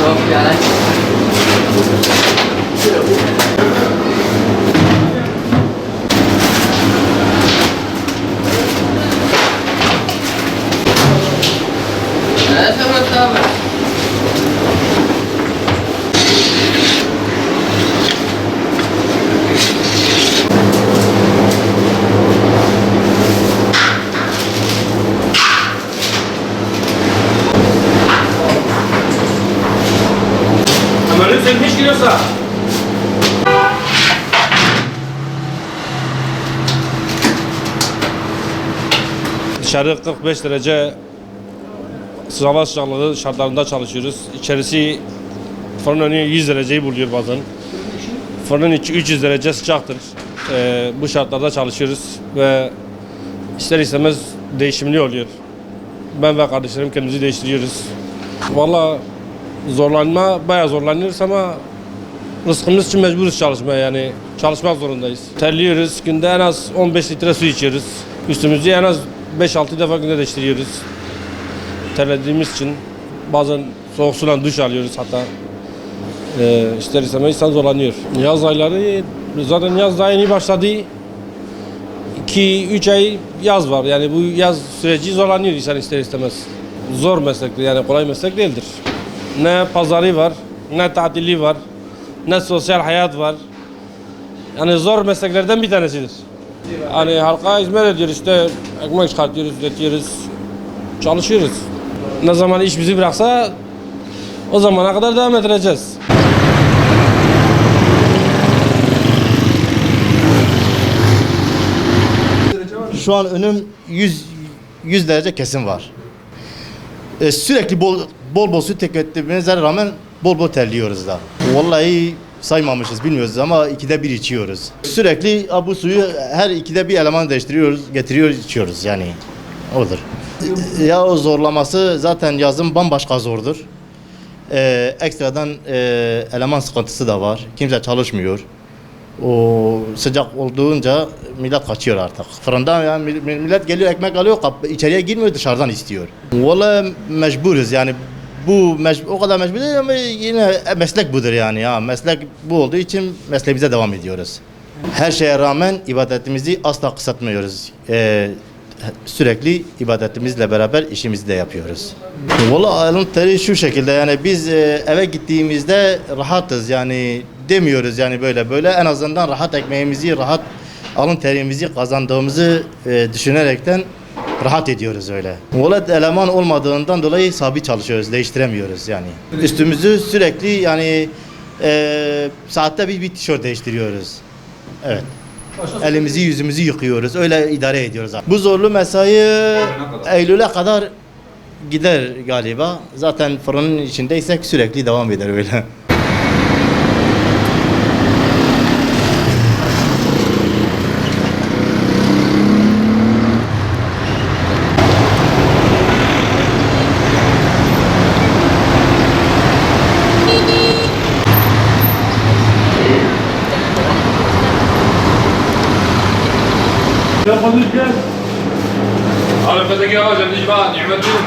Yok yani. Evet Murat abi. Ömrün sökmüş giriyorsa. Dışarı 45 derece hava sıcaklığı şartlarında çalışıyoruz. İçerisi fırın önü 100 dereceyi buluyor bazen. Fırının içi 300 derece sıcaktır. Bu şartlarda çalışıyoruz ve ister istemez değişimli oluyor. Ben ve kardeşlerim kendimizi değiştiriyoruz. Vallahi bayağı zorlanıyoruz ama rızkımız için mecburuz çalışmaya, yani çalışmak zorundayız. Terliyoruz, günde en az 15 litre su içiyoruz. Üstümüzü en az 5-6 defa günde değiştiriyoruz. Terlediğimiz için bazen soğuk suyla duş alıyoruz hatta. İster istemez insan zorlanıyor. Yaz ayları zaten yaz daha yeni başladı. 2-3 ay yaz var, yani bu yaz süreci zorlanıyor insan ister istemez. Zor meslektir, yani kolay meslek değildir. Ne pazarı var, ne tatili var, ne sosyal hayat var. Yani zor mesleklerden bir tanesidir. Hani halka hizmet ediyoruz, işte ekmek çıkartıyoruz, üretiyoruz, çalışıyoruz. Ne zaman iş bizi bıraksa o zamana kadar devam edeceğiz. Şu an önüm 100 derece kesim var. Sürekli bol bol su tükettiğimize rağmen bol bol terliyoruz da. Vallahi saymamışız bilmiyoruz ama 2'de 1 içiyoruz. Sürekli bu suyu her 2'de 1 eleman değiştiriyoruz, getiriyoruz, içiyoruz yani. Odur. Ya o zorlaması zaten yazın bambaşka zordur. Ekstradan eleman sıkıntısı da var. Kimse çalışmıyor. O sıcak olduğunca millet kaçıyor artık. Fırından yani millet geliyor ekmek alıyor, içeriye girmiyor, dışarıdan istiyor. Vallahi mecburuz yani, o kadar mecbur değil ama yine meslek budur yani ya. Meslek bu olduğu için mesleğimize devam ediyoruz. Her şeye rağmen ibadetimizi asla kısaltmıyoruz. Sürekli ibadetimizle beraber işimizi de yapıyoruz. Vallahi alın teri şu şekilde, yani biz eve gittiğimizde rahatız yani, demiyoruz yani böyle en azından rahat ekmeğimizi, rahat alın terimizi kazandığımızı düşünerekten rahat ediyoruz öyle. Vallahi eleman olmadığından dolayı sabit çalışıyoruz, değiştiremiyoruz yani. Üstümüzü sürekli yani saatte bir tişört değiştiriyoruz. Evet. Elimizi yüzümüzü yıkıyoruz. Öyle idare ediyoruz. Bu zorlu mesai Eylül'e kadar gider galiba. Zaten fırının içindeysek sürekli devam eder öyle. على فتك يا رجل نجمع نعمتهم